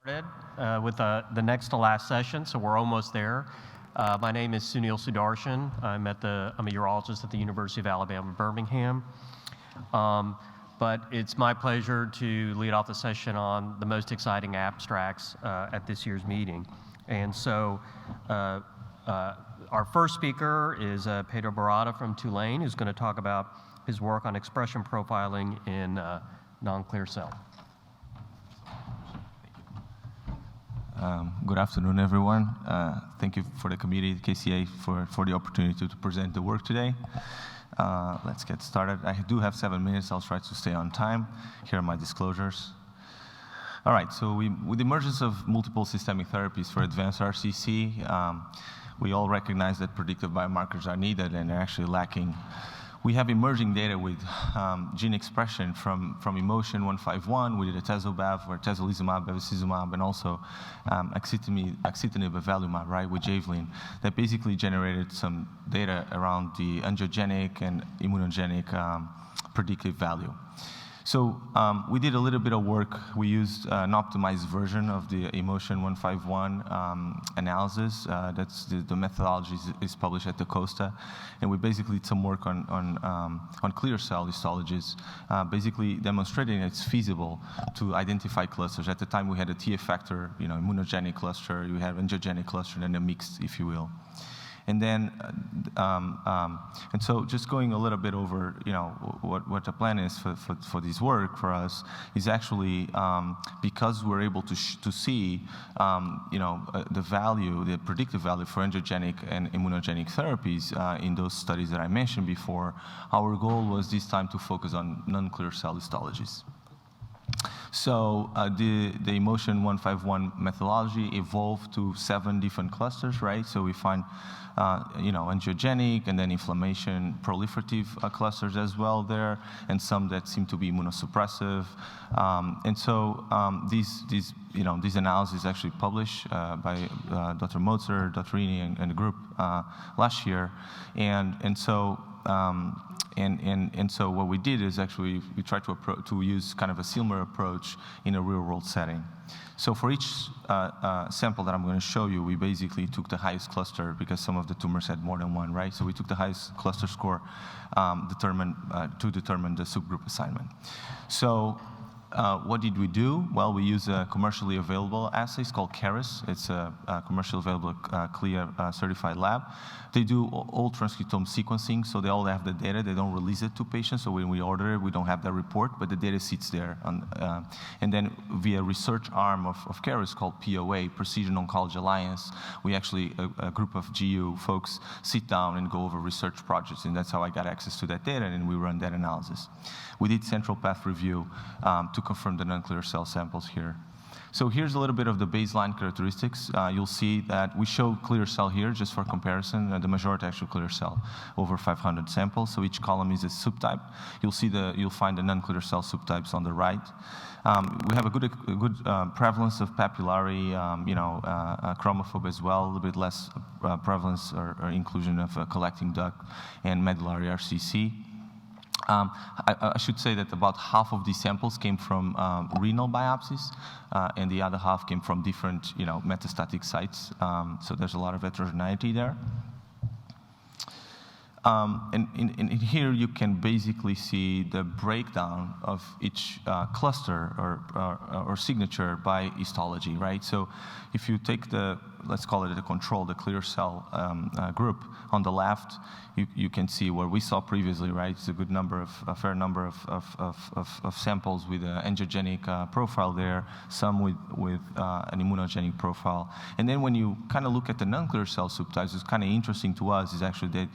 With the next to last session, so we're almost there. My name is Sunil Sudarshan. I'm a urologist at the University of Alabama, Birmingham. But it's my pleasure to lead off the session on the most exciting abstracts at this year's meeting. And so our first speaker is Pedro Barata from Tulane, who's going to talk about his work on expression profiling in non-clear cell. Good afternoon, everyone. Thank you for the committee, KCA, for the opportunity to present the work today. Let's get started. I do have 7 minutes. I'll try to stay on time. Here are my disclosures. All right, so with the emergence of multiple systemic therapies for advanced RCC, we all recognize that predictive biomarkers are needed and they're actually lacking. We have emerging data with gene expression from Emotion 151. We did atezolizumab, or atezolizumab, bevacizumab, and also axitinib, avelumab, right, with Javelin, that basically generated some data around the angiogenic and immunogenic predictive value. So we did a little bit of work. We used an optimized version of the Emotion 151 analysis. That's the methodology is published at the COSTA. And we basically did some work on clear cell histologies, basically demonstrating it's feasible to identify clusters. At the time, we had a T effector, immunogenic cluster. You have angiogenic cluster, and a mixed, if you will. And then, and so just going a little bit over, what the plan is for this work for us is actually because we're able to see, the value, the predictive value for angiogenic and immunogenic therapies in those studies that I mentioned before. Our goal was this time to focus on non-clear cell histologies. So the Emotion 151 methodology evolved to 7 different clusters, right? So we find, angiogenic and then inflammation, proliferative clusters as well there, and some that seem to be immunosuppressive. And so these analyses actually published by Dr. Motzer, Dr. Rini, and the group last year, and so. And so what we did is actually we tried to use kind of a similar approach in a real-world setting. So for each sample that I'm going to show you, we basically took the highest cluster because some of the tumors had more than one, right? So we took the highest cluster score to determine the subgroup assignment. So what did we do? Well, we use a commercially available assay. It's called Caris. It's a commercially available CLIA certified lab. They do all transcriptome sequencing, so they all have the data. They don't release it to patients, so when we order it, we don't have that report, but the data sits there. And then via research arm of Caris called POA, Precision Oncology Alliance, we actually, a group of GU folks sit down and go over research projects, and that's how I got access to that data, and we run that analysis. We did central path review to confirm the non-clear cell samples here. So here's a little bit of the baseline characteristics. You'll see that we show clear cell here just for comparison. The majority actually clear cell, over 500 samples. So each column is a subtype. You'll find the non-clear cell subtypes on the right. We have a good prevalence of papillary, chromophobe as well. A little bit less prevalence or inclusion of collecting duct and medullary RCC. I should say that about half of these samples came from renal biopsies, and the other half came from different, metastatic sites. So there's a lot of heterogeneity there. And here you can basically see the breakdown of each cluster or signature by histology, right? So if you take let's call it the control, the clear cell group on the left, you can see where we saw previously, right? It's a fair number of samples with an angiogenic profile there, some with an immunogenic profile. And then when you kind of look at the non-clear cell subtypes, it's kind of interesting to us is actually that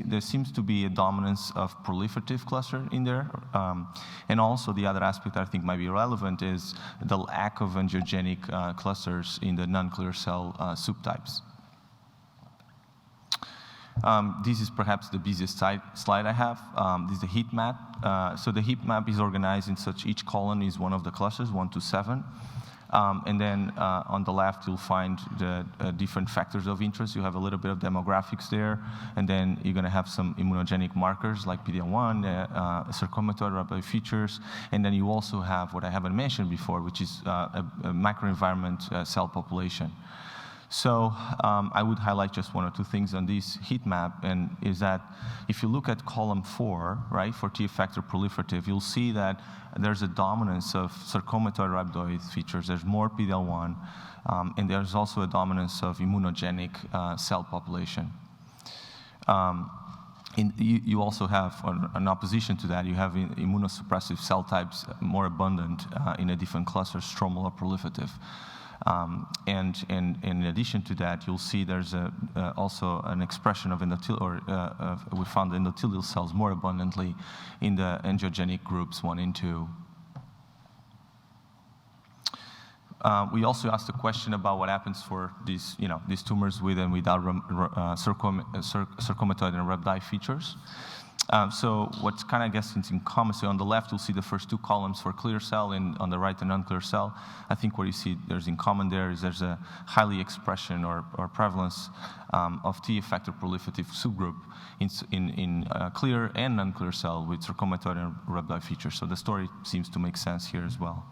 there seems to be a dominance of proliferative cluster in there. And also the other aspect that I think might be relevant is the lack of angiogenic clusters in the non-clear cell subtypes. This is perhaps the busiest slide I have. This is the heat map. So the heat map is organized in such each column is one of the clusters, 1 to 7. And then on the left, you'll find the different factors of interest. You have a little bit of demographics there, and then you're going to have some immunogenic markers like PD-L1, sarcomatoid rhabdoid features, and then you also have what I haven't mentioned before, which is a microenvironment cell population. So I would highlight just one or two things on this heat map, and is that if you look at column 4, right, for T effector proliferative, you'll see that there's a dominance of sarcomatoid rhabdoid features. There's more PD-L1, and there's also a dominance of immunogenic cell population. You also have, in opposition to that, you have immunosuppressive cell types more abundant in a different cluster, stromal or proliferative. And in addition to that, you'll see there's also an expression of we found endothelial cells more abundantly in the angiogenic groups 1 and 2. We also asked a question about what happens for these tumors with and without sarcomatoid and rhabdoid features. So what's kind of, I guess, in common, so on the left, you'll see the first 2 columns for clear cell, and on the right, the non-clear cell. I think what you see there's in common there is there's a highly expression or prevalence of T effector proliferative subgroup in clear and non-clear cell with sarcomatoid and rhabdoid features. So the story seems to make sense here as well.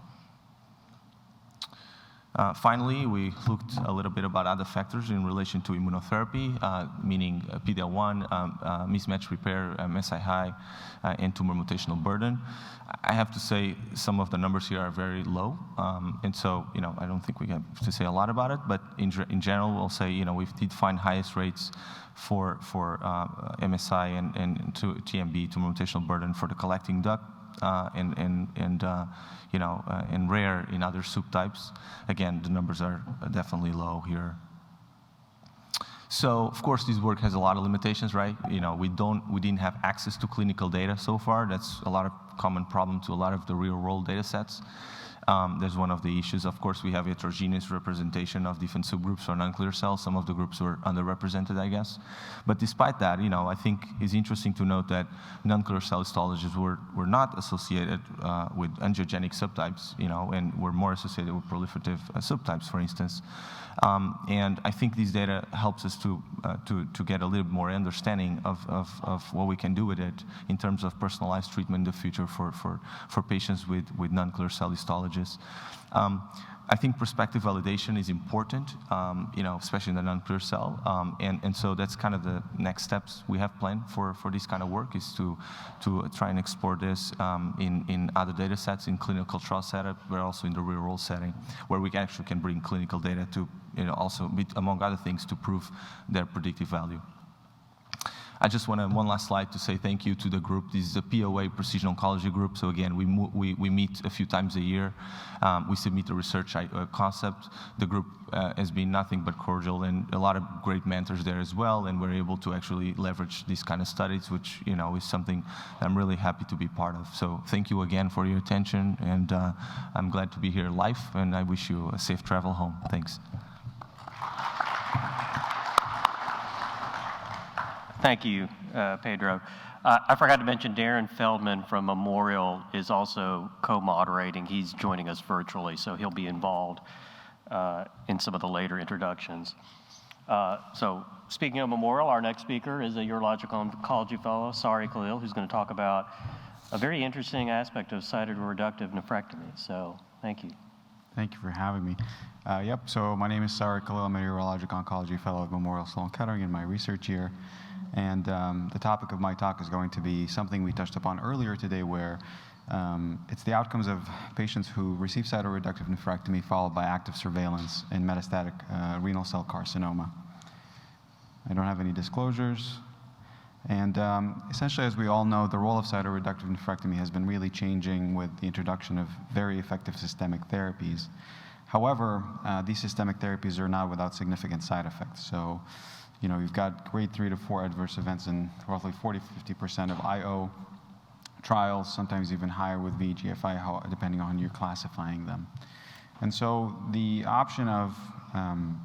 Finally, we looked a little bit about other factors in relation to immunotherapy, meaning PD-L1, mismatch repair, MSI high, and tumor mutational burden. I have to say some of the numbers here are very low, and so I don't think we have to say a lot about it. But in general, we'll say we did find highest rates for MSI and TMB, tumor mutational burden, for the collecting duct. And rare in other subtypes. Again, the numbers are definitely low here. So, of course, this work has a lot of limitations, right? We didn't have access to clinical data so far. That's a lot of common problem to a lot of the real-world data sets. There's one of the issues. Of course, we have heterogeneous representation of different subgroups for non-clear cells. Some of the groups were underrepresented, I guess. But despite that, I think it's interesting to note that non-clear cell histologies were not associated with angiogenic subtypes, and were more associated with proliferative subtypes, for instance. And I think this data helps us to get a little more understanding of what we can do with it in terms of personalized treatment in the future for patients with non-clear cell histologies. I think prospective validation is important, especially in the non-clear cell. And so that's kind of the next steps we have planned for this kind of work, is to try and explore this in other data sets, in clinical trial setup, but also in the real world setting, where we actually can bring clinical data to, also, among other things, to prove their predictive value. I just want one last slide to say thank you to the group. This is a POA, Precision Oncology Group. So again, we meet a few times a year. We submit a research concept. The group has been nothing but cordial, and a lot of great mentors there as well. And we're able to actually leverage these kind of studies, which is something I'm really happy to be part of. So thank you again for your attention, and I'm glad to be here live. And I wish you a safe travel home. Thanks. Thank you, Pedro. I forgot to mention Darren Feldman from Memorial is also co-moderating. He's joining us virtually, so he'll be involved in some of the later introductions. So speaking of Memorial, our next speaker is a urological oncology fellow, Sari Khalil, who's going to talk about a very interesting aspect of cytoreductive nephrectomy. So thank you. Thank you for having me. So my name is Sari Khalil. I'm a urologic oncology fellow at Memorial Sloan Kettering in my research year. And the topic of my talk is going to be something we touched upon earlier today, where it's the outcomes of patients who receive cytoreductive nephrectomy followed by active surveillance in metastatic renal cell carcinoma. I don't have any disclosures. And essentially, as we all know, the role of cytoreductive nephrectomy has been really changing with the introduction of very effective systemic therapies. However, these systemic therapies are not without significant side effects. So, you've got grade 3 to 4 adverse events in roughly 40–50% of IO trials, sometimes even higher with VEGF-I, depending on how you're classifying them. And so the option of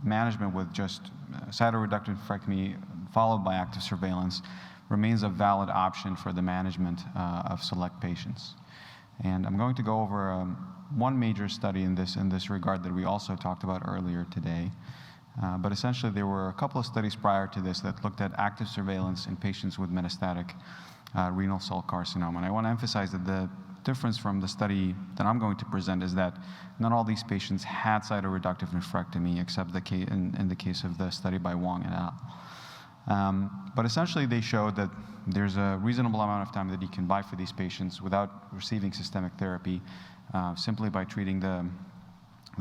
management with just cytoreductive nephrectomy followed by active surveillance remains a valid option for the management of select patients. And I'm going to go over one major study in this regard that we also talked about earlier today. But essentially, there were a couple of studies prior to this that looked at active surveillance in patients with metastatic renal cell carcinoma. And I want to emphasize that the difference from the study that I'm going to present is that not all these patients had cytoreductive nephrectomy, except in the case of the study by Wong et al. But essentially, they showed that there's a reasonable amount of time that you can buy for these patients without receiving systemic therapy, simply by treating the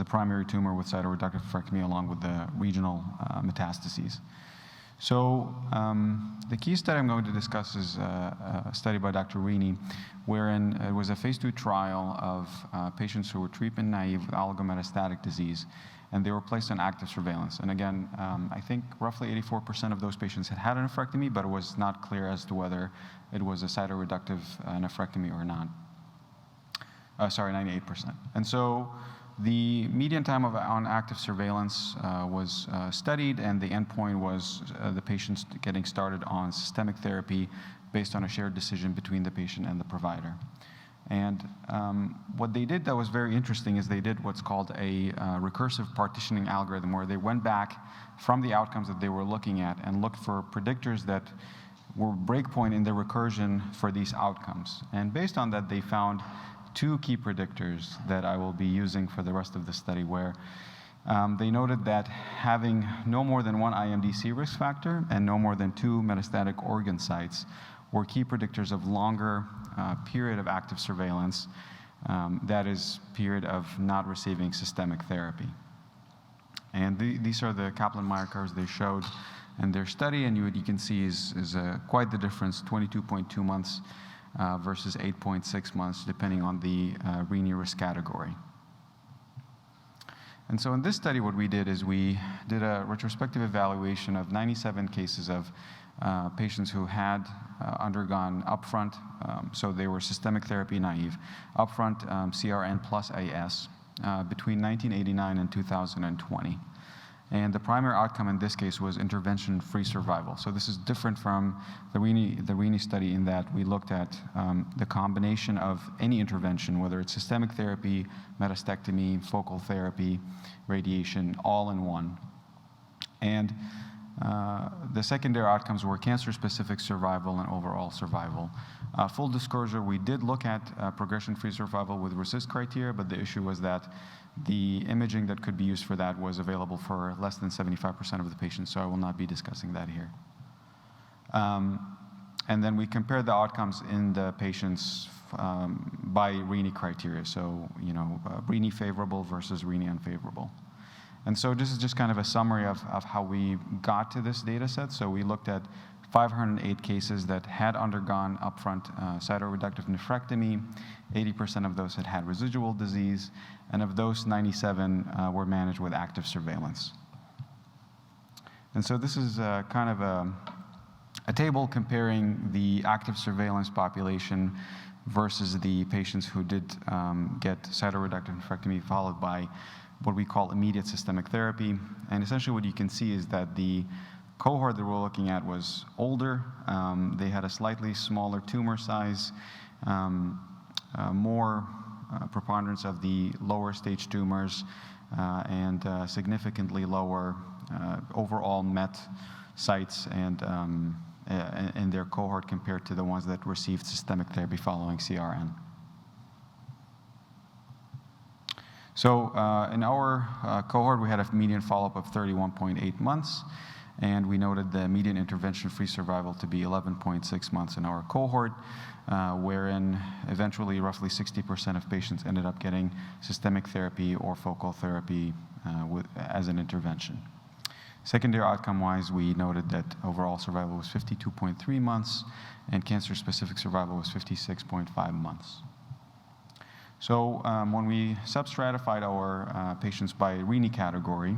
primary tumor with cytoreductive nephrectomy along with the regional metastases. So the key study I'm going to discuss is a study by Dr. Rini, wherein it was a phase 2 trial of patients who were treatment naive with oligometastatic disease, and they were placed on active surveillance. And again, I think roughly 84% of those patients had a nephrectomy, but it was not clear as to whether it was a cytoreductive nephrectomy or not. 98%. And so the median time on active surveillance was studied, and the endpoint was the patients getting started on systemic therapy based on a shared decision between the patient and the provider. And what they did that was very interesting is they did what's called a recursive partitioning algorithm, where they went back from the outcomes that they were looking at and looked for predictors that were breakpoint in the recursion for these outcomes. And based on that, they found two key predictors that I will be using for the rest of the study, where they noted that having no more than one IMDC risk factor and no more than 2 metastatic organ sites were key predictors of longer period of active surveillance, that is, period of not receiving systemic therapy. And these are the Kaplan-Meier curves they showed in their study, and what you can see is quite the difference, 22.2 months versus 8.6 months, depending on the Rini risk category. And so in this study, what we did is we did a retrospective evaluation of 97 cases of patients who had undergone upfront, so they were systemic therapy naive, upfront CRN plus AS between 1989 and 2020. And the primary outcome in this case was intervention-free survival. So this is different from the Rini study in that we looked at the combination of any intervention, whether it's systemic therapy, metastectomy, focal therapy, radiation, all in one. And the secondary outcomes were cancer-specific survival and overall survival. Full disclosure, we did look at progression-free survival with RECIST criteria, but the issue was that the imaging that could be used for that was available for less than 75% of the patients, so I will not be discussing that here. And then we compared the outcomes in the patients by Rini criteria, so Rini favorable versus Rini unfavorable. And so this is just kind of a summary of how we got to this data set. So we looked at 508 cases that had undergone upfront cytoreductive nephrectomy. 80% of those had residual disease, and of those, 97 were managed with active surveillance. And so this is kind of a table comparing the active surveillance population versus the patients who did get cytoreductive nephrectomy followed by what we call immediate systemic therapy. And essentially what you can see is that the cohort that we're looking at was older. They had a slightly smaller tumor size, more preponderance of the lower stage tumors, and significantly lower overall MET sites and in their cohort compared to the ones that received systemic therapy following CRN. So in our cohort, we had a median follow-up of 31.8 months, and we noted the median intervention-free survival to be 11.6 months in our cohort, wherein eventually roughly 60% of patients ended up getting systemic therapy or focal therapy as an intervention. Secondary outcome-wise, we noted that overall survival was 52.3 months, and cancer-specific survival was 56.5 months. So when we substratified our patients by Rini category,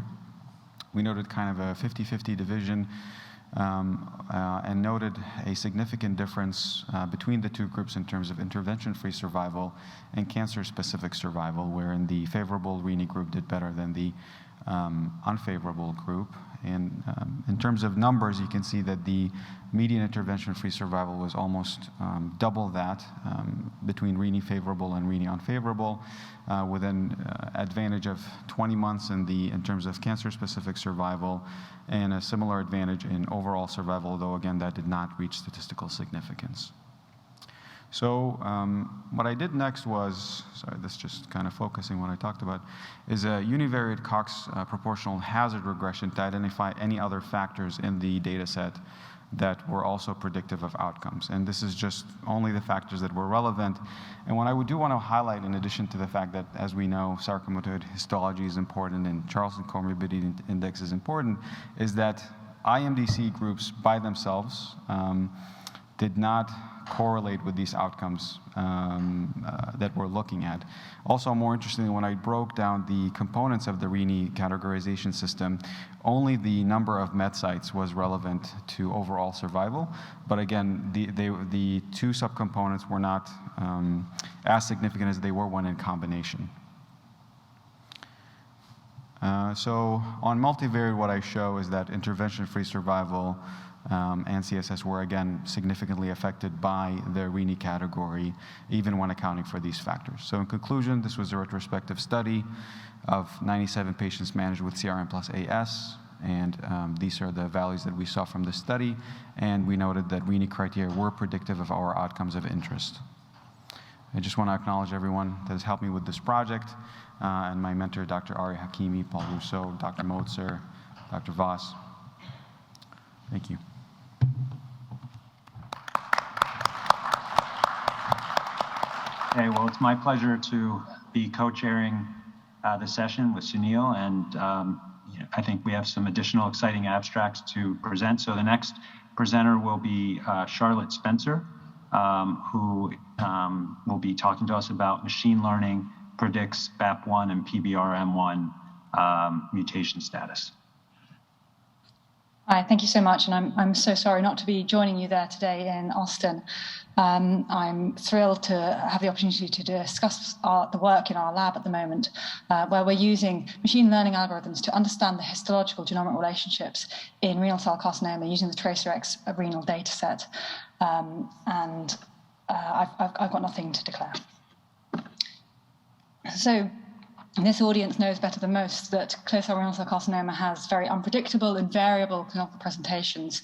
we noted kind of a 50-50 division and noted a significant difference between the two groups in terms of intervention-free survival and cancer-specific survival, wherein the favorable Rini group did better than the unfavorable group. And in terms of numbers, you can see that the median intervention-free survival was almost double that between RINI favorable and RINI unfavorable, with an advantage of 20 months in terms of cancer-specific survival, and a similar advantage in overall survival, though again, that did not reach statistical significance. So what I did next was, sorry, this just kind of focusing what I talked about, is a univariate Cox proportional hazard regression to identify any other factors in the data set that were also predictive of outcomes. And this is just only the factors that were relevant. And what I do want to highlight, in addition to the fact that, as we know, sarcomatoid histology is important and Charlson Comorbidity Index is important, is that IMDC groups by themselves did not correlate with these outcomes that we're looking at. Also, more interestingly, when I broke down the components of the RINI categorization system, only the number of met sites was relevant to overall survival. But again, the two subcomponents were not as significant as they were when in combination. So on multivariate, what I show is that intervention-free survival and CSS were again significantly affected by the RINI category, even when accounting for these factors. So in conclusion, this was a retrospective study of 97 patients managed with CRM plus AS, and these are the values that we saw from the study, and we noted that RINI criteria were predictive of our outcomes of interest. I just want to acknowledge everyone that has helped me with this project, and my mentor, Dr. Ari Hakimi, Paul Rousseau, Dr. Motzer, Dr. Voss. Thank you. Okay, well, it's my pleasure to be co-chairing the session with Sunil, and I think we have some additional exciting abstracts to present. So the next presenter will be Charlotte Spencer, who will be talking to us about machine learning predicts BAP1 and PBRM1 mutation status. Hi, thank you so much, and I'm so sorry not to be joining you there today in Austin. I'm thrilled to have the opportunity to discuss the work in our lab at the moment, where we're using machine learning algorithms to understand the histological genomic relationships in renal cell carcinoma using the TRACERx renal data set. I've got nothing to declare. So, this audience knows better than most that clear cell renal cell carcinoma has very unpredictable and variable clinical presentations.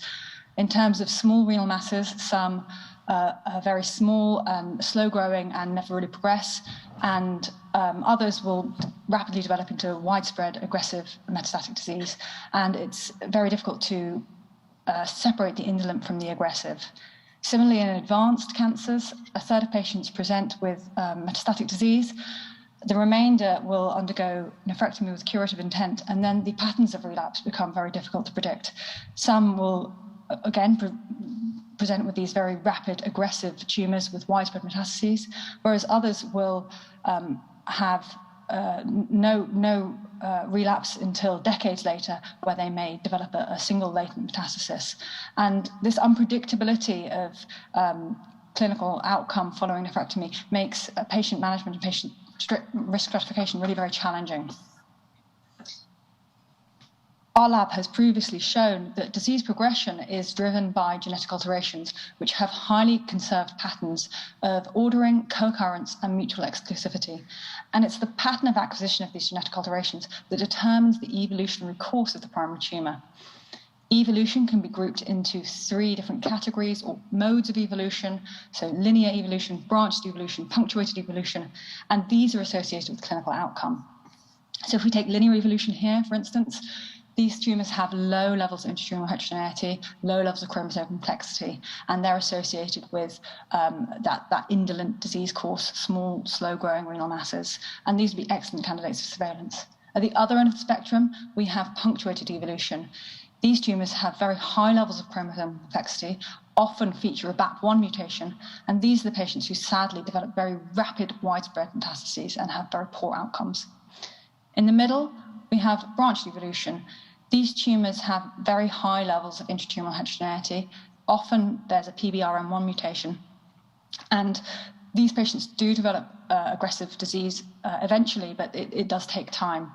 In terms of small renal masses, some are very small and slow growing and never really progress, and others will rapidly develop into widespread aggressive metastatic disease, and it's very difficult to separate the indolent from the aggressive. Similarly, in advanced cancers, a third of patients present with metastatic disease. The remainder will undergo nephrectomy with curative intent, and then the patterns of relapse become very difficult to predict. Some will, again, present with these very rapid, aggressive tumors with widespread metastases, whereas others will have no relapse until decades later, where they may develop a single latent metastasis. And this unpredictability of clinical outcome following nephrectomy makes patient management and patient risk stratification really very challenging. Our lab has previously shown that disease progression is driven by genetic alterations, which have highly conserved patterns of ordering, co-occurrence, and mutual exclusivity. And it's the pattern of acquisition of these genetic alterations that determines the evolutionary course of the primary tumor. Evolution can be grouped into 3 different categories or modes of evolution, so linear evolution, branched evolution, punctuated evolution, and these are associated with clinical outcome. So if we take linear evolution here, for instance, these tumors have low levels of intratumoral heterogeneity, low levels of chromosome complexity, and they're associated with that indolent disease course, small, slow-growing renal masses, and these would be excellent candidates for surveillance. At the other end of the spectrum, we have punctuated evolution. These tumors have very high levels of chromosome complexity, often feature a BAP1 mutation, and these are the patients who sadly develop very rapid, widespread metastases and have very poor outcomes. In the middle, we have branched evolution. These tumors have very high levels of intratumoral heterogeneity. Often there's a PBRM1 mutation, and these patients do develop aggressive disease eventually, but it does take time.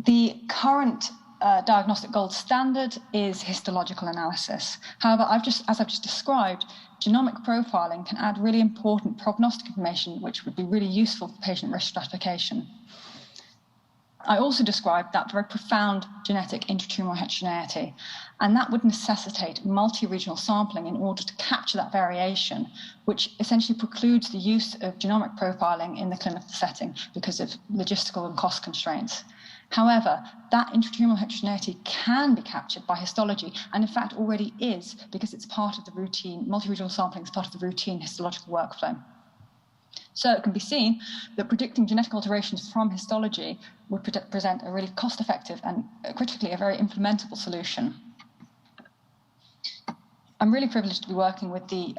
The current diagnostic gold standard is histological analysis. However, as I've just described, genomic profiling can add really important prognostic information, which would be really useful for patient risk stratification. I also described that very profound genetic intratumoral heterogeneity, and that would necessitate multi-regional sampling in order to capture that variation, which essentially precludes the use of genomic profiling in the clinical setting because of logistical and cost constraints. However, that intratumoral heterogeneity can be captured by histology, and in fact already is, because it's part of the routine, multi-regional sampling is part of the routine histological workflow. So it can be seen that predicting genetic alterations from histology would present a really cost-effective and critically a very implementable solution. I'm really privileged to be working with the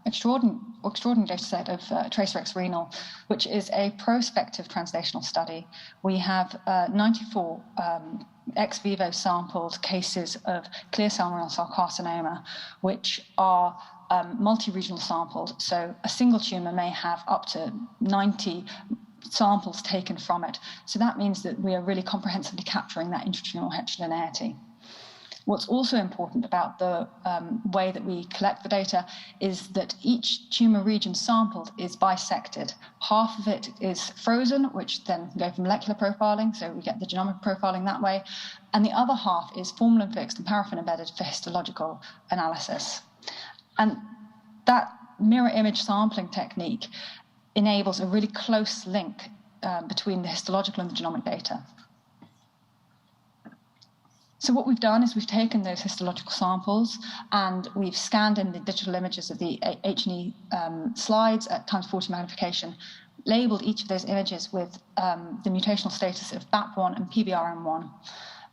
extraordinary data set of TRACERx Renal, which is a prospective translational study. We have 94 ex vivo sampled cases of clear cell renal cell carcinoma, which are multi-regional sampled. So a single tumor may have up to 90 samples taken from it. So that means that we are really comprehensively capturing that intratumoral heterogeneity. What's also important about the way that we collect the data is that each tumor region sampled is bisected. Half of it is frozen, which then can go for molecular profiling, so we get the genomic profiling that way, and the other half is formalin fixed and paraffin embedded for histological analysis. And that mirror image sampling technique enables a really close link between the histological and the genomic data. So what we've done is we've taken those histological samples and we've scanned in the digital images of the H&E slides at ×40 magnification, labeled each of those images with the mutational status of BAP1 and PBRM1.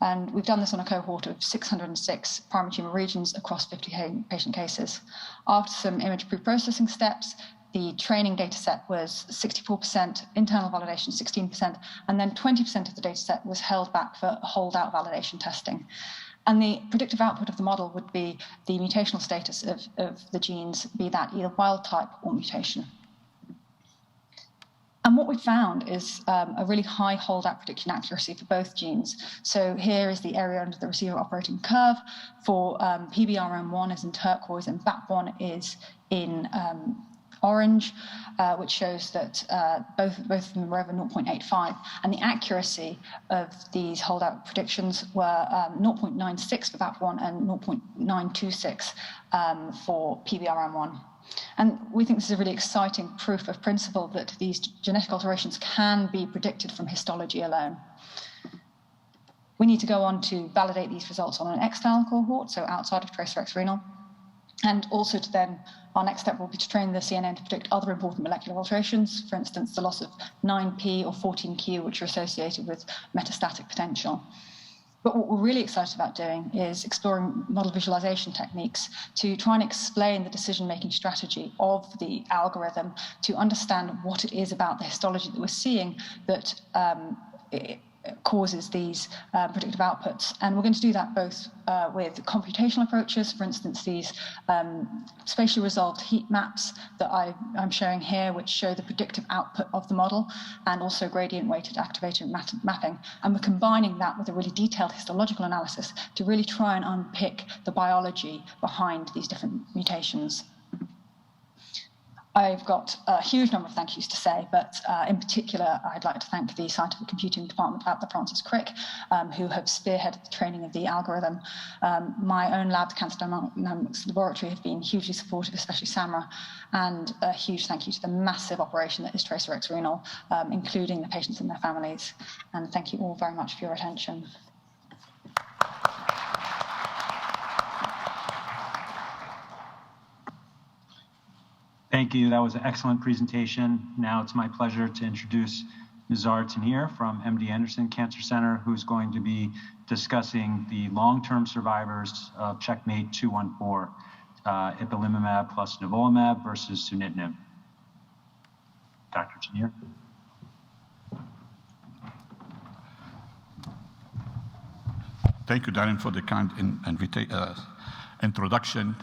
And we've done this on a cohort of 606 primary tumor regions across 50 patient cases. After some image pre-processing steps, the training data set was 64%, internal validation 16%, and then 20% of the data set was held back for holdout validation testing. And the predictive output of the model would be the mutational status of the genes, be that either wild type or mutation. And what we found is a really high holdout prediction accuracy for both genes. So here is the area under the receiver operating curve for PBRM1 is in turquoise and BAP1 is in orange, which shows that both of them were over 0.85, and the accuracy of these holdout predictions were 0.96 for BAP1 and 0.926 for PBRM1. And we think this is a really exciting proof of principle that these genetic alterations can be predicted from histology alone. We need to go on to validate these results on an external cohort, so outside of TRACERx Renal. And also to then, our next step will be to train the CNN to predict other important molecular alterations, for instance, the loss of 9p or 14q, which are associated with metastatic potential. But what we're really excited about doing is exploring model visualization techniques to try and explain the decision-making strategy of the algorithm to understand what it is about the histology that we're seeing that it causes these predictive outputs. And we're going to do that both with computational approaches, for instance, these spatially resolved heat maps that I'm showing here, which show the predictive output of the model, and also gradient-weighted activator mapping. And we're combining that with a really detailed histological analysis to really try and unpick the biology behind these different mutations. I've got a huge number of thank yous to say, but in particular, I'd like to thank the Scientific Computing Department at the Francis Crick, who have spearheaded the training of the algorithm. My own lab, the Cancer Dynamics Laboratory, have been hugely supportive, especially Samra, and a huge thank you to the massive operation that is TRACERx Renal, including the patients and their families. And thank you all very much for your attention. Thank you. That was an excellent presentation. Now it's my pleasure to introduce Nizar Tanir from MD Anderson Cancer Center, who's going to be discussing the long-term survivors of CheckMate 214, ipilimumab plus nivolumab versus sunitinib. Dr. Tanir. Thank you, Darren, for the kind introduction.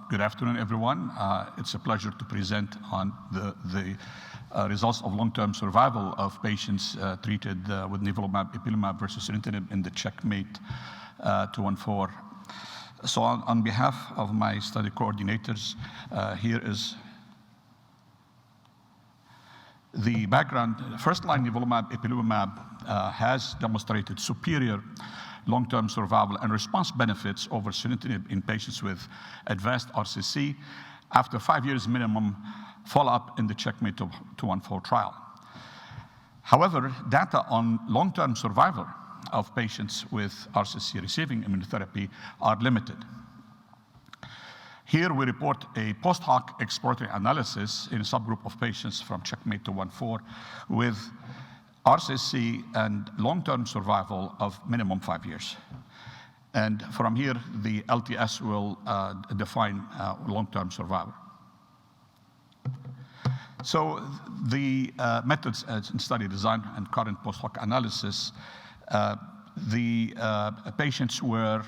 Good afternoon, everyone. It's a pleasure to present on the results of long-term survival of patients treated with nivolumab, ipilimumab versus sunitinib in the CheckMate 214. So on behalf of my study coordinators, here is the background. First-line nivolumab, ipilimumab has demonstrated superior long-term survival and response benefits over sunitinib in patients with advanced RCC after 5 years minimum follow-up in the CheckMate 214 trial. However, data on long-term survival of patients with RCC receiving immunotherapy are limited. Here we report a post hoc exploratory analysis in a subgroup of patients from CheckMate 214 with RCC and long-term survival of minimum 5 years. And from here, the LTS will define long-term survival. So the methods in study design and current post hoc analysis, the patients were,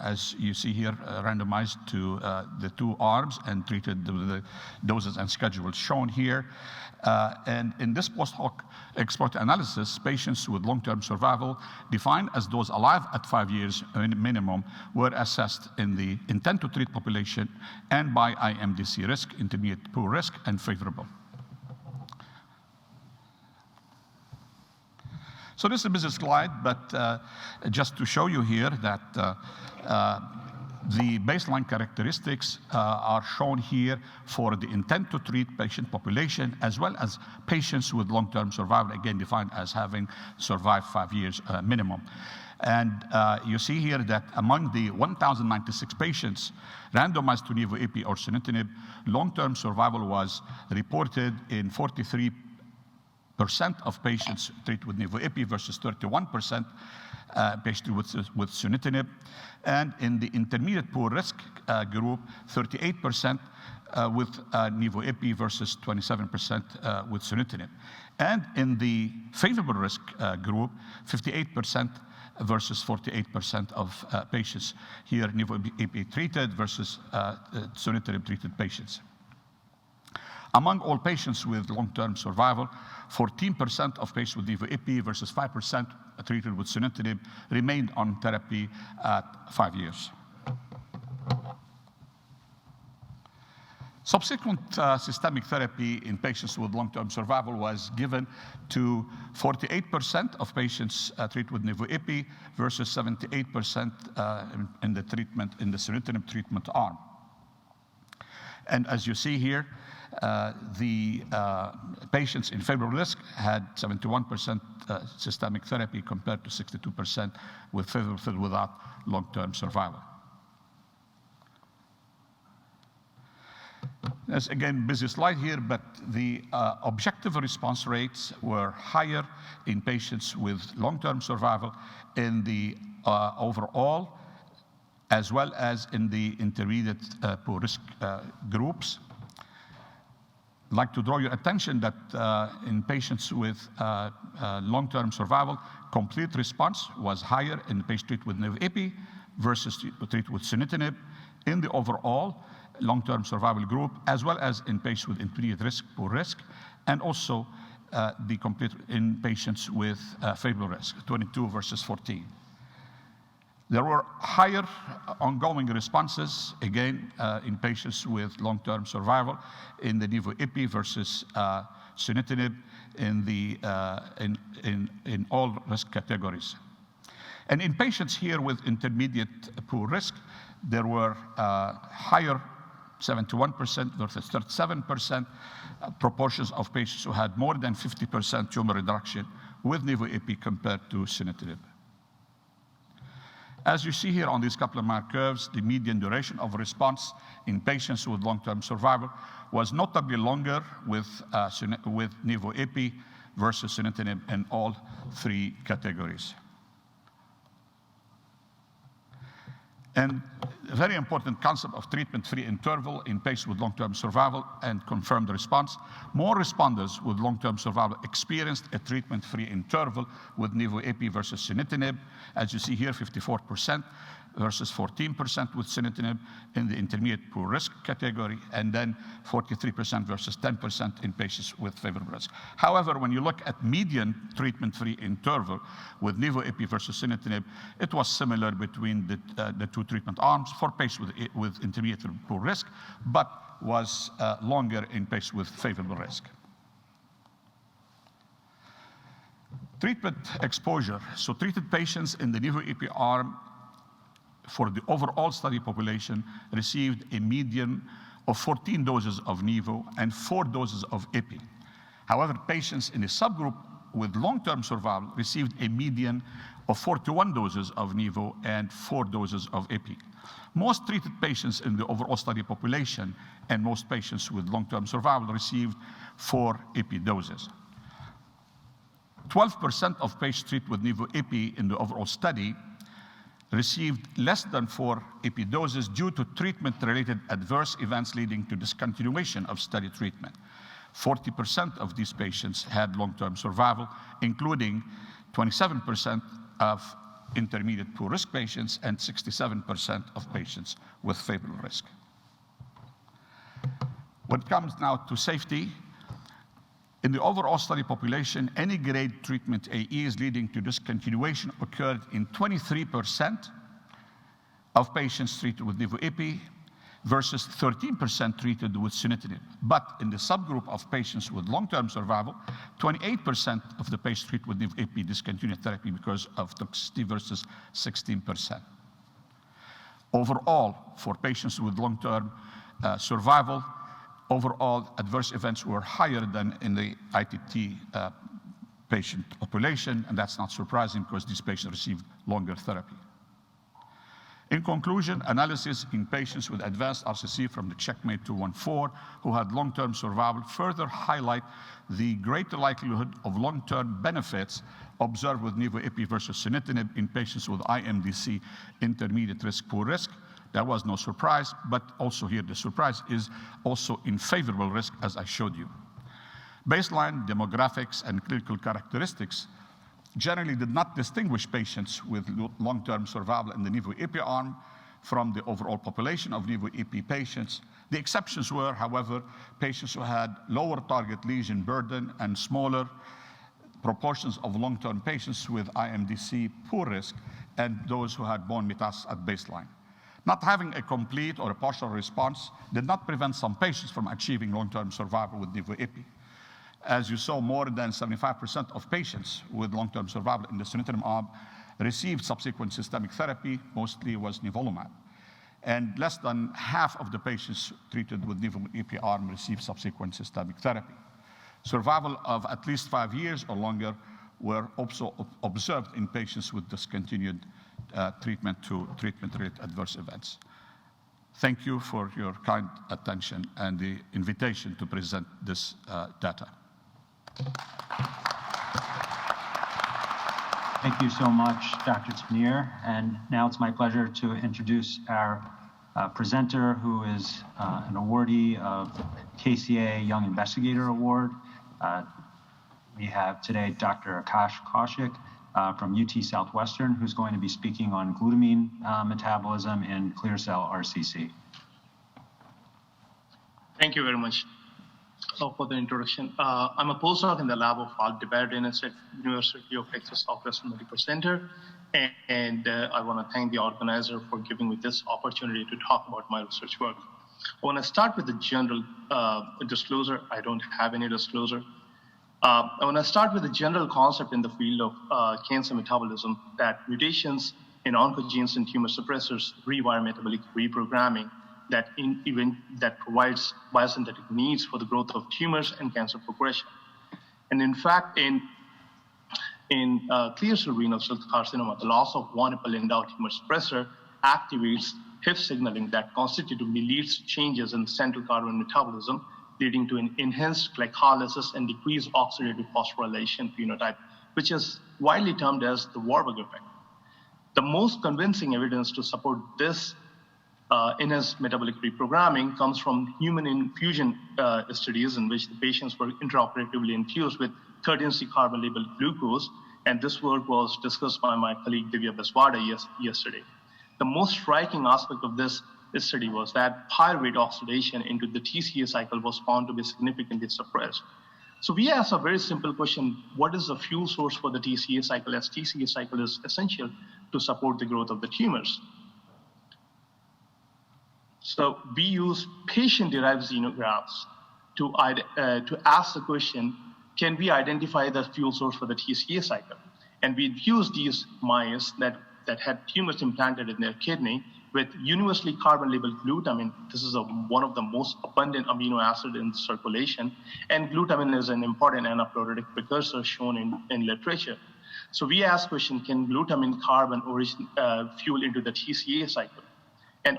as you see here, randomized to the two arms and treated with the doses and schedules shown here. And in this post hoc exploratory analysis, patients with long-term survival, defined as those alive at 5 years minimum, were assessed in the intent to treat population and by IMDC risk, intermediate, poor risk, and favorable. So this is a busy slide, but just to show you here that the baseline characteristics are shown here for the intent to treat patient population, as well as patients with long-term survival, again defined as having survived 5 years minimum. And you see here that among the 1,096 patients randomized to nivo-ipi or sunitinib, long-term survival was reported in 43% of patients treated with nivo-ipi versus 31% patients with sunitinib. And in the intermediate poor risk group, 38% with nivo-ipi versus 27% with sunitinib. And in the favorable risk group, 58% versus 48% of patients here nivo-ipi treated versus sunitinib treated patients. Among all patients with long-term survival, 14% of patients with nivo-ipi versus 5% treated with sunitinib remained on therapy at 5 years. Subsequent systemic therapy in patients with long-term survival was given to 48% of patients treated with nivo-ipi versus 78% in the sunitinib treatment arm. And as you see here, the patients in favorable risk had 71% systemic therapy compared to 62% with favorable without long-term survival. There's again busy slide here, but the objective response rates were higher in patients with long-term survival in the overall, as well as in the intermediate poor risk groups. I'd like to draw your attention that in patients with long-term survival, complete response was higher in patients treated with nivo-ipi versus treated with sunitinib in the overall long-term survival group, as well as in patients with intermediate risk, poor risk, and also the complete in patients with favorable risk, 22 versus 14. There were higher ongoing responses, again, in patients with long-term survival in the nivo-ipi versus sunitinib in all risk categories. And in patients here with intermediate poor risk, there were higher 71% versus 37% proportions of patients who had more than 50% tumor reduction with nivo-ipi compared to sunitinib. As you see here on these Kaplan-Meier curves, the median duration of response in patients with long-term survival was notably longer with nivo-ipi versus sunitinib in all three categories. And a very important concept of treatment-free interval in patients with long-term survival and confirmed response. More responders with long-term survival experienced a treatment-free interval with nivo-ipi versus sunitinib. As you see here, 54% versus 14% with sunitinib in the intermediate poor risk category, and then 43% versus 10% in patients with favorable risk. However, when you look at median treatment-free interval with nivo-ipi versus sunitinib, it was similar between the two treatment arms for patients with intermediate poor risk, but was longer in patients with favorable risk. Treatment exposure. So treated patients in the nivo-ipi arm for the overall study population received a median of 14 doses of nivo and 4 doses of ipi. However, patients in the subgroup with long-term survival received a median of 41 doses of nivo and 4 doses of ipi. Most treated patients in the overall study population and most patients with long-term survival received 4 ipi doses. 12% of patients treated with nivo-ipi in the overall study received less than 4 ipi doses due to treatment-related adverse events leading to discontinuation of study treatment. 40% of these patients had long-term survival, including 27% of intermediate poor risk patients and 67% of patients with favorable risk. When it comes now to safety, in the overall study population, any grade treatment AEs leading to discontinuation occurred in 23% of patients treated with nivo-ipi versus 13% treated with sunitinib. But in the subgroup of patients with long-term survival, 28% of the patients treated with nivo-ipi discontinued therapy because of toxicity versus 16%. Overall, for patients with long-term survival, overall adverse events were higher than in the ITT patient population, and that's not surprising because these patients received longer therapy. In conclusion, analysis in patients with advanced RCC from the CheckMate 214 who had long-term survival further highlight the greater likelihood of long-term benefits observed with nivo-ipi versus sunitinib in patients with IMDC intermediate risk, poor risk. That was no surprise, but also here the surprise is also in favorable risk, as I showed you. Baseline demographics and clinical characteristics generally did not distinguish patients with long-term survival in the nivo-ipi arm from the overall population of nivo-ipi patients. The exceptions were, however, patients who had lower target lesion burden and smaller proportions of long-term patients with IMDC poor risk and those who had bone metastasis at baseline. Not having a complete or a partial response did not prevent some patients from achieving long-term survival with nivo-ipi. As you saw, more than 75% of patients with long-term survival in the sunitinib arm received subsequent systemic therapy, mostly was nivolumab. And less than half of the patients treated with nivo-ipi arm received subsequent systemic therapy. Survival of at least 5 years or longer were also observed in patients with discontinued treatment to treatment-related adverse events. Thank you for your kind attention and the invitation to present this data. Thank you so much, Dr. Tamir. And now it's my pleasure to introduce our presenter, who is an awardee of KCA Young Investigator Award. We have today Dr. Akash Kaushik from UT Southwestern, who's going to be speaking on glutamine metabolism in clear cell RCC. Thank you very much for the introduction. I'm a postdoc in the lab of Aldebaran at University of Texas Southwestern Medical Center, and I want to thank the organizer for giving me this opportunity to talk about my research work. I want to start with the general disclosure. I don't have any disclosure. I want to start with the general concept in the field of cancer metabolism that mutations in oncogenes and tumor suppressors rewire metabolic reprogramming that provides biosynthetic needs for the growth of tumors and cancer progression. And in fact, in clear cell renal cell carcinoma, the loss of one endowed tumor suppressor activates HIF signaling that constitutively leads to changes in central carbon metabolism, leading to an enhanced glycolysis and decreased oxidative phosphorylation phenotype, which is widely termed as the Warburg effect. The most convincing evidence to support this enhanced metabolic reprogramming comes from human infusion studies in which the patients were intraoperatively infused with 13C carbon labeled glucose, and this work was discussed by my colleague Divya Baswada yesterday. the most striking aspect of this study was that pyruvate oxidation into the TCA cycle was found to be significantly suppressed. So we asked a very simple question: what is the fuel source for the TCA cycle, as TCA cycle is essential to support the growth of the tumors? So we use patient-derived xenografts to ask the question, can we identify the fuel source for the TCA cycle? And we used these mice that had tumors implanted in their kidney with universally carbon-labeled glutamine. This is one of the most abundant amino acid in circulation, and glutamine is an important anapyrotic precursor shown in literature. So we asked question, can glutamine carbon fuel into the TCA cycle? And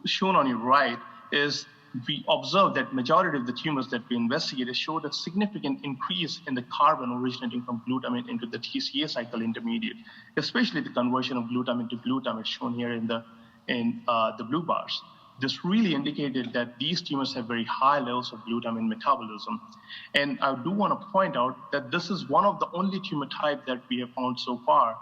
shown on your right is we observed that majority of the tumors that we investigated showed a significant increase in the carbon originating from glutamine into the TCA cycle intermediate, especially the conversion of glutamine to glutamate shown here in the blue bars. This really indicated that these tumors have very high levels of glutamine metabolism. And I do want to point out that this is one of the only tumor type that we have found so far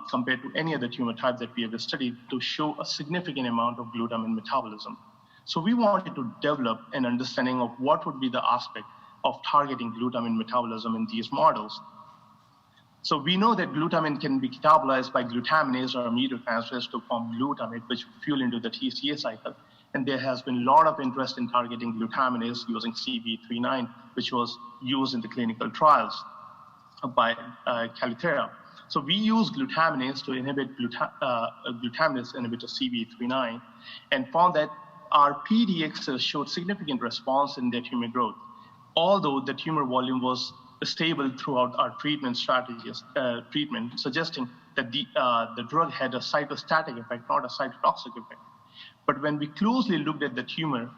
compared to any other tumor type that we have studied to show a significant amount of glutamine metabolism. So we wanted to develop an understanding of what would be the aspect of targeting glutamine metabolism in these models. So we know that glutamine can be catabolized by glutaminase or aminotransferase to form glutamate, which fuel into the TCA cycle. And there has been a lot of interest in targeting glutaminase using CB39, which was used in the clinical trials by Calithera. So we use glutaminase to inhibit glutaminase inhibitor CB39 and found that our PDXs showed significant response in their tumor growth, although the tumor volume was stable throughout our treatment strategies, suggesting that the drug had a cytostatic effect, not a cytotoxic effect. But when we closely looked at the tumor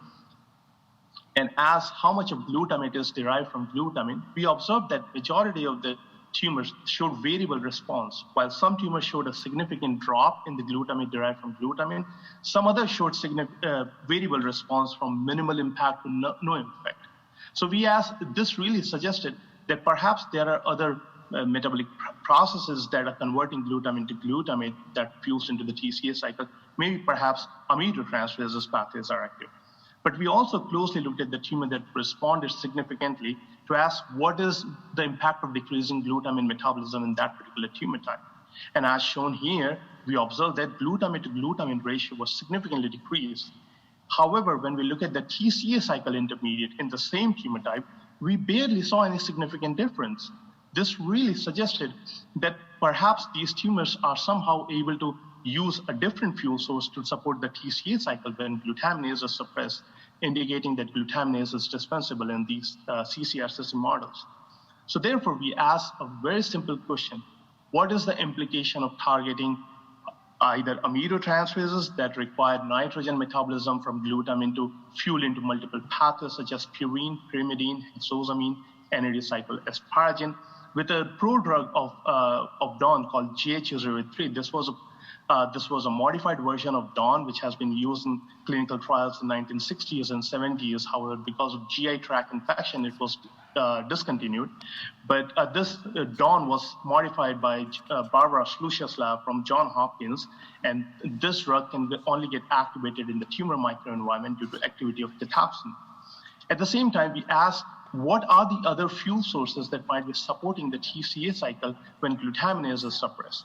and asked how much of glutamate is derived from glutamine, we observed that majority of the tumors showed variable response. While some tumors showed a significant drop in the glutamate derived from glutamine, some others showed variable response from minimal impact to no impact. So we asked, this really suggested that perhaps there are other metabolic processes that are converting glutamine to glutamate that fuels into the TCA cycle. Maybe perhaps aminotransferase pathways are active. But we also closely looked at the tumor that responded significantly to ask what is the impact of decreasing glutamine metabolism in that particular tumor type. And as shown here, we observed that glutamate to glutamine ratio was significantly decreased. However, when we look at the TCA cycle intermediate in the same tumor type, we barely saw any significant difference. This really suggested that perhaps these tumors are somehow able to use a different fuel source to support the TCA cycle when glutaminase is suppressed, indicating that glutaminase is dispensable in these CCR system models. So therefore, we asked a very simple question: what is the implication of targeting either aminotransferases that require nitrogen metabolism from glutamine to fuel into multiple pathways such as purine, pyrimidine, hexosamine, NAD-cycle asparagine, with a prodrug of DAWN called GH083. This was a modified version of DAWN, which has been used in clinical trials in the 1960s and 70s. However, because of GI tract infection, it was discontinued. But this DAWN was modified by Barbara Schlucher's lab from Johns Hopkins, and this drug can only get activated in the tumor microenvironment due to activity of cathepsin. At the same time, we asked, what are the other fuel sources that might be supporting the TCA cycle when glutaminase is suppressed?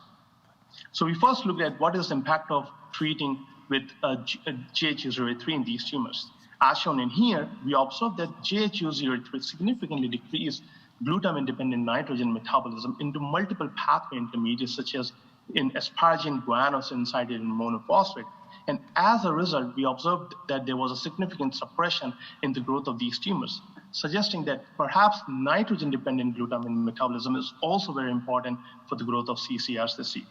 So we first looked at what is the impact of treating with GH083 in these tumors. As shown in here, we observed that GH083 significantly decreased glutamine-dependent nitrogen metabolism into multiple pathway intermediates, such as in asparagine, guanosine, cited in monophosphate. And as a result, we observed that there was a significant suppression in the growth of these tumors, suggesting that perhaps nitrogen-dependent glutamine metabolism is also very important for the growth of CCRCC.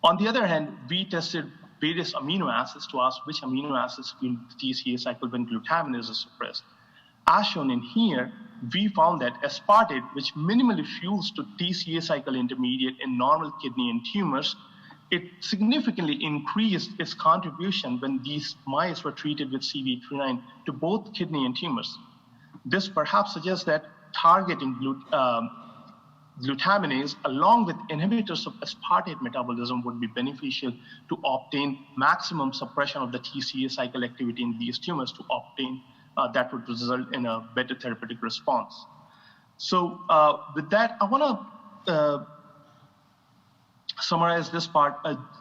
On the other hand, we tested various amino acids to ask which amino acids fuel the TCA cycle when glutaminase is suppressed. As shown in here, we found that aspartate, which minimally fuels to TCA cycle intermediate in normal kidney and tumors, it significantly increased its contribution when these mice were treated with CB39 to both kidney and tumors. This perhaps suggests that targeting glutaminase, along with inhibitors of aspartate metabolism, would be beneficial to obtain maximum suppression of the TCA cycle activity in these tumors to obtain that would result in a better therapeutic response. So with that, I want to summarize this part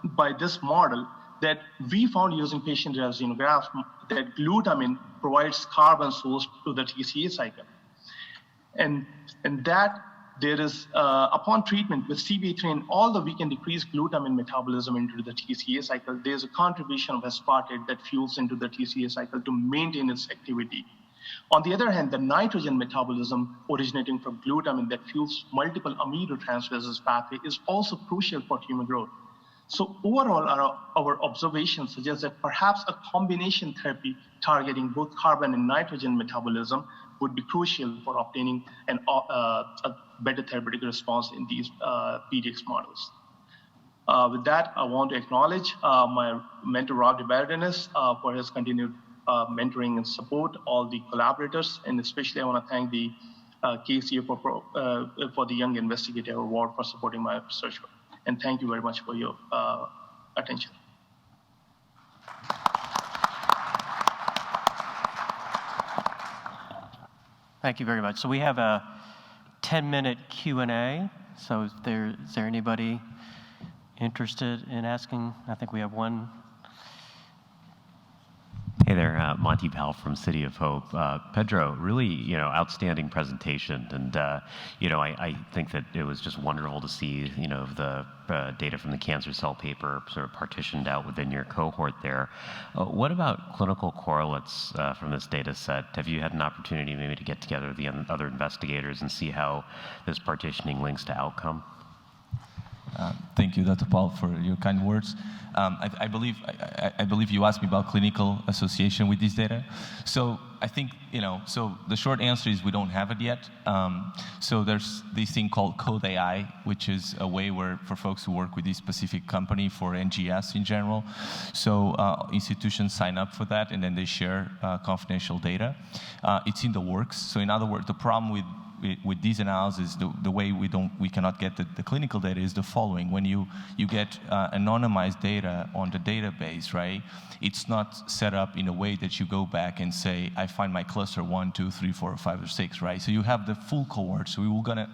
by this model that we found using patient-derived xenografts that glutamine provides carbon source to the TCA cycle. And that there is, upon treatment with CBA3, although we can decrease glutamine metabolism into the TCA cycle, there's a contribution of aspartate that fuels into the TCA cycle to maintain its activity. On the other hand, the nitrogen metabolism originating from glutamine that fuels multiple aminotransferase pathway is also crucial for tumor growth. So overall, our observations suggest that perhaps a combination therapy targeting both carbon and nitrogen metabolism would be crucial for obtaining a better therapeutic response in these PDX models. With that, I want to acknowledge my mentor, Rob DeBardenis, for his continued mentoring and support, all the collaborators, and especially I want to thank the KCA for the Young Investigator Award for supporting my research work. And thank you very much for your attention. Thank you very much. So we have a 10-minute Q&A. So is there anybody interested in asking? I think we have one. Hey there, Monty Powell from City of Hope. Pedro, really, outstanding presentation, and I think that it was just wonderful to see, the data from the cancer cell paper sort of partitioned out within your cohort there. What about clinical correlates from this data set? Have you had an opportunity maybe to get together with the other investigators and see how this partitioning links to outcome? Thank you, Dr. Paul, for your kind words. I believe you asked me about clinical association with this data. So I think, so the short answer is we don't have it yet. So there's this thing called Code AI, which is a way for folks who work with this specific company for NGS in general. So institutions sign up for that, and then they share confidential data. It's in the works. So in other words, the problem with these analyses, the way we cannot get the clinical data is the following. When you get anonymized data on the database, right, it's not set up in a way that you go back and say, I find my cluster 1, 2, 3, 4, 5, or 6, right? So you have the full cohort. So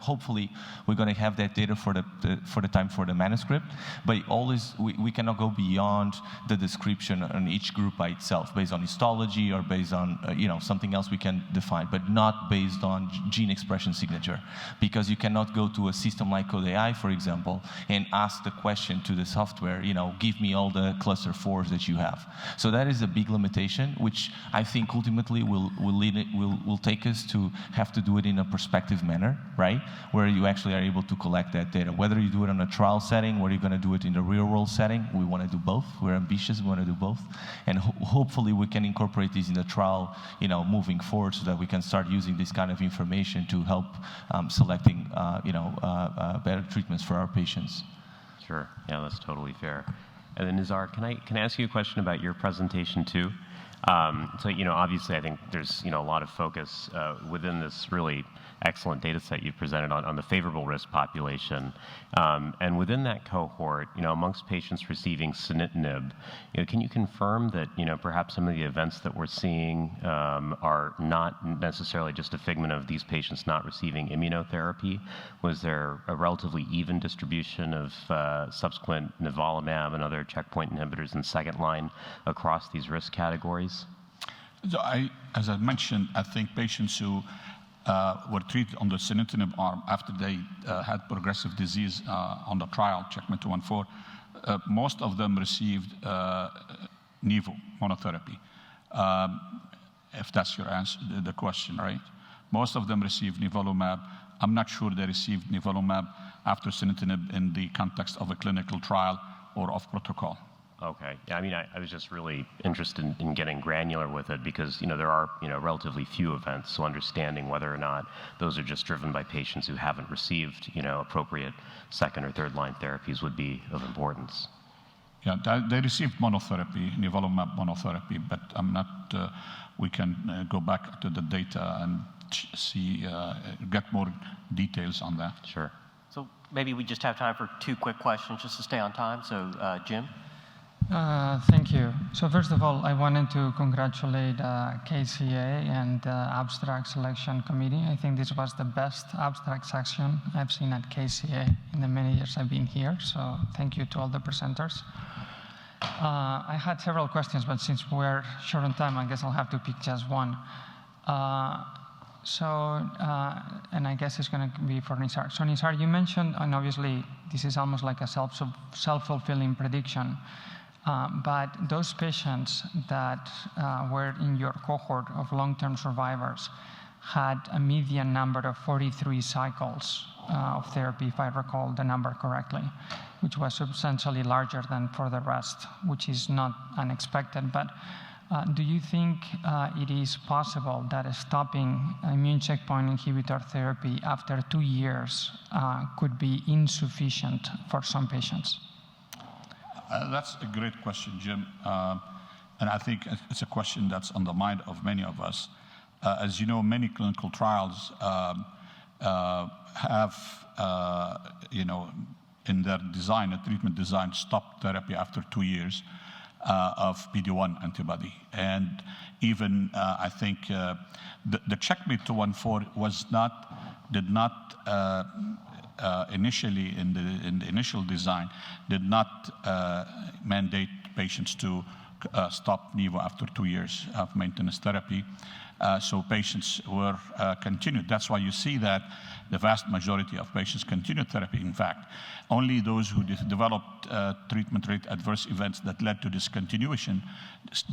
hopefully we're gonna have that data for the time for the manuscript, but always we cannot go beyond the description on each group by itself, based on histology or based on something else we can define, but not based on gene expression signature, because you cannot go to a system like Code AI, for example, and ask the question to the software, give me all the cluster 4s that you have. So that is a big limitation, which I think ultimately will take us to have to do it in a prospective manner, right? Where you actually are able to collect that data. Whether you do it on a trial setting, or you're going to do it in the real world setting, we want to do both. We're ambitious, we want to do both. And hopefully we can incorporate this in the trial, moving forward, so that we can start using this kind of information to help selecting, better treatments for our patients. Sure. Yeah, that's totally fair. And then Nizar, can I ask you a question about your presentation too? So obviously I think there's a lot of focus within this really excellent data set you've presented on the favorable risk population. And within that cohort, amongst patients receiving sunitinib, can you confirm that, perhaps some of the events that we're seeing are not necessarily just a figment of these patients not receiving immunotherapy? Was there a relatively even distribution of subsequent nivolumab and other checkpoint inhibitors in second line across these risk categories? So as I mentioned, I think patients who were treated on the sunitinib arm after they had progressive disease on the trial, CheckMate 214, most of them received nivo monotherapy, if that's your answer, the question, right? Most of them received nivolumab. I'm not sure they received nivolumab after sunitinib in the context of a clinical trial or of protocol. Okay. Yeah, I was just really interested in getting granular with it, because, there are, relatively few events, so understanding whether or not those are just driven by patients who haven't received, appropriate second or third line therapies would be of importance. Yeah, they received monotherapy, nivolumab monotherapy, but I'm not, we can go back to the data and see, get more details on that. Sure. So maybe we just have time for 2 quick questions just to stay on time. So Jim? Thank you. So first of all, I wanted to congratulate KCA and Abstract Selection Committee. I think this was the best abstract section I've seen at KCA in the many years I've been here. So thank you to all the presenters. I had several questions, but since we're short on time, I guess I'll have to pick just one. And I guess it's going to be for Nizar. So Nizar, you mentioned, and obviously this is almost like a self-fulfilling prediction, but those patients that were in your cohort of long-term survivors had a median number of 43 cycles of therapy, if I recall the number correctly, which was substantially larger than for the rest, which is not unexpected. But do you think it is possible that stopping immune checkpoint inhibitor therapy after 2 years could be insufficient for some patients? That's a great question, Jim. And I think it's a question that's on the mind of many of us. As you know, many clinical trials have, in their design, a treatment design, stopped therapy after 2 years of PD-1 antibody. And even, I think, the CheckMate 214 did not initially, in the initial design, did not mandate patients to stop Nivo after 2 years of maintenance therapy. So patients were continued. That's why you see that the vast majority of patients continued therapy. In fact, only those who developed treatment-related adverse events that led to discontinuation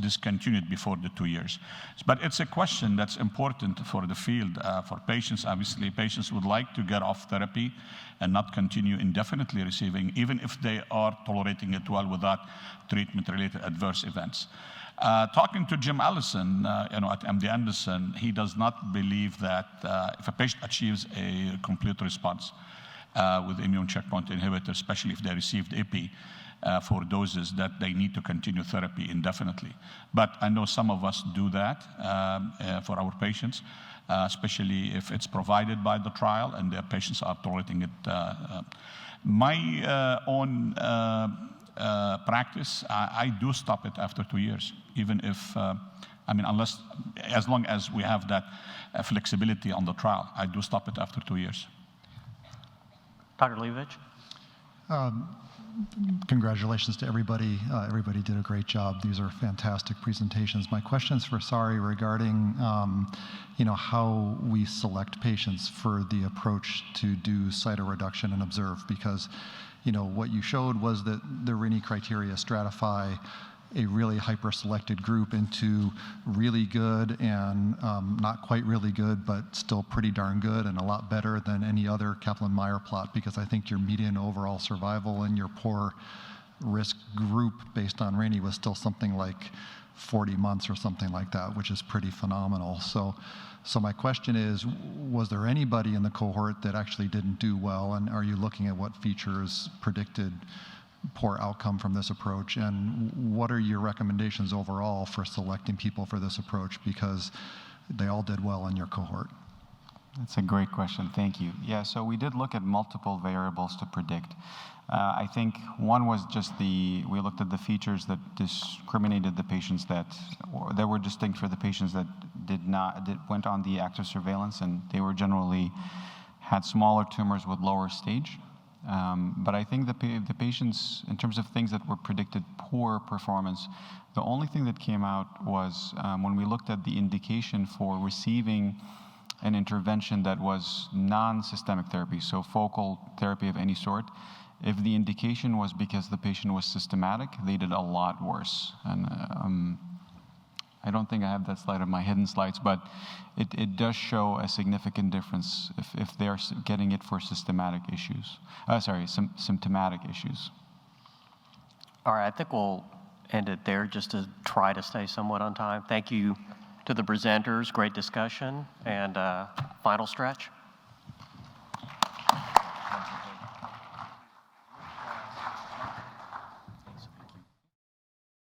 discontinued before the 2 years. But it's a question that's important for the field, for patients. Obviously, patients would like to get off therapy and not continue indefinitely receiving, even if they are tolerating it well without treatment-related adverse events. Talking to Jim Allison, at MD Anderson, he does not believe that if a patient achieves a complete response with immune checkpoint inhibitor, especially if they received IPI for doses, that they need to continue therapy indefinitely. But I know some of us do that for our patients, especially if it's provided by the trial and their patients are tolerating it. My own practice, I do stop it after 2 years, even if, as long as we have that flexibility on the trial, I do stop it after 2 years. Dr. Leibovich? Congratulations to everybody. Everybody did a great job. These are fantastic presentations. My question is for Sari regarding how we select patients for the approach to do cytoreduction and observe, because what you showed was that the Rini criteria stratify a really hyper-selected group into really good and not quite really good, but still pretty darn good and a lot better than any other Kaplan-Meier plot, because I think your median overall survival in your poor risk group based on Rini was still something like 40 months or something like that, which is pretty phenomenal. So my question is, was there anybody in the cohort that actually didn't do well, and are you looking at what features predicted poor outcome from this approach, and what are your recommendations overall for selecting people for this approach, because they all did well in your cohort? That's a great question. Thank you. Yeah, so we did look at multiple variables to predict. I think one was just we looked at the features that discriminated the patients that were distinct for the patients that went on the active surveillance, and they were generally had smaller tumors with lower stage. But I think the patients, in terms of things that were predicted poor performance, the only thing that came out was when we looked at the indication for receiving an intervention that was non-systemic therapy, so focal therapy of any sort. If the indication was because the patient was systematic, they did a lot worse. And I don't think I have that slide of my hidden slides, but it does show a significant difference if they're getting it for symptomatic issues. All right, I think we'll end it there just to try to stay somewhat on time. Thank you to the presenters, great discussion, and final stretch.